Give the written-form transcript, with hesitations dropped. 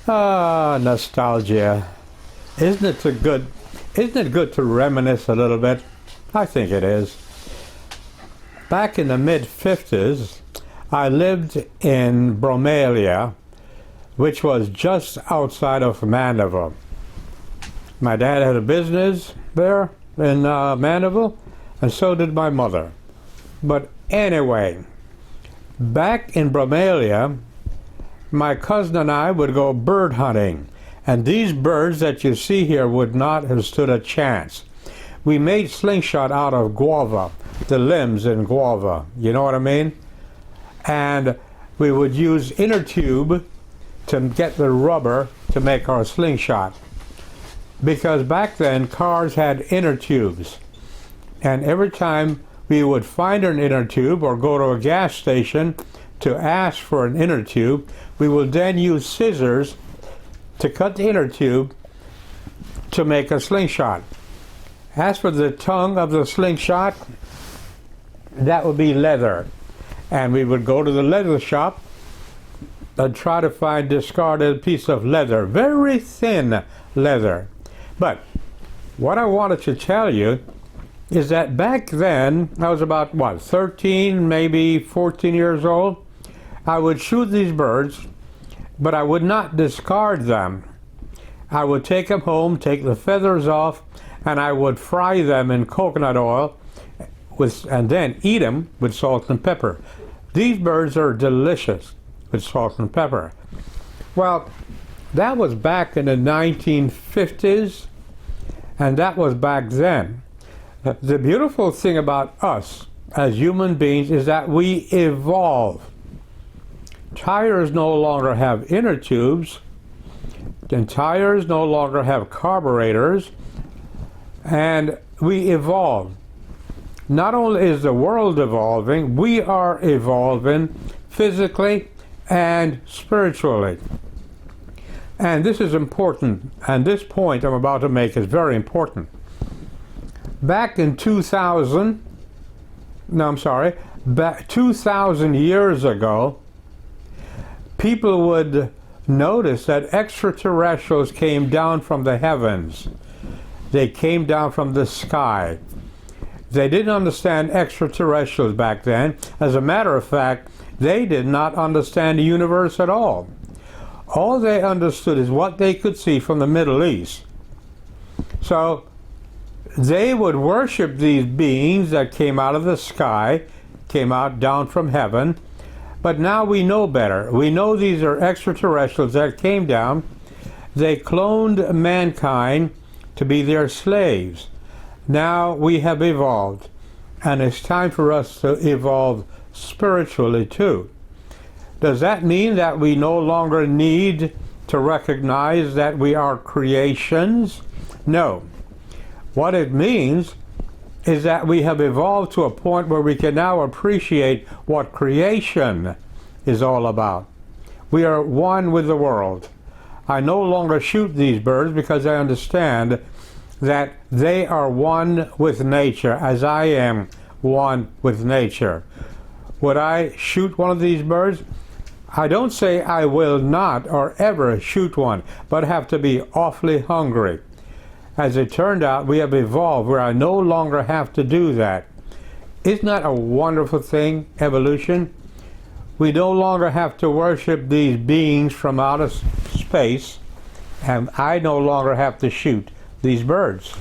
Ah, nostalgia. Isn't it good to reminisce a little bit? I think it is. Back in the mid-50s, I lived in Brumalia, which was just outside of Mandeville. My dad had a business there in Mandeville, and so did my mother. But anyway, back in Brumalia, my cousin and I would go bird hunting, and these birds that you see here would not have stood a chance. We made slingshot out of guava, the limbs in guava, you know what I mean? And we would use inner tube to get the rubber to make our slingshot. Because back then cars had inner tubes, and every time we would find an inner tube or go to a gas station to ask for an inner tube, we would then use scissors to cut the inner tube to make a slingshot. As for the tongue of the slingshot, that would be leather. And we would go to the leather shop and try to find discarded piece of leather, very thin leather. But what I wanted to tell you is that back then, I was about, 13, maybe 14 years old. I would shoot these birds, but I would not discard them. I would take them home, take the feathers off, and I would fry them in coconut oil and then eat them with salt and pepper. These birds are delicious with salt and pepper. Well, that was back in the 1950s, and that was back then. The beautiful thing about us as human beings is that we evolve. Tires no longer have inner tubes, and tires no longer have carburetors, and we evolve. Not only is the world evolving, we are evolving physically and spiritually. And this is important, and this point I'm about to make is very important. Back in 2,000 years ago, people would notice that extraterrestrials came down from the heavens. They came down from the sky. They didn't understand extraterrestrials back then. As a matter of fact, they did not understand the universe at all. All they understood is what they could see from the Middle East. So they would worship these beings that came out of the sky, came out down from heaven. But now we know better. We know these are extraterrestrials that came down. They cloned mankind to be their slaves. Now we have evolved, and it's time for us to evolve spiritually too. Does that mean that we no longer need to recognize that we are creations? No. What it means is that we have evolved to a point where we can now appreciate what creation is all about. We are one with the world. I no longer shoot these birds because I understand that they are one with nature, as I am one with nature. Would I shoot one of these birds? I don't say I will not or ever shoot one, but I have to be awfully hungry. As it turned out, we have evolved where I no longer have to do that. Isn't that a wonderful thing, evolution? We no longer have to worship these beings from outer space, and I no longer have to shoot these birds.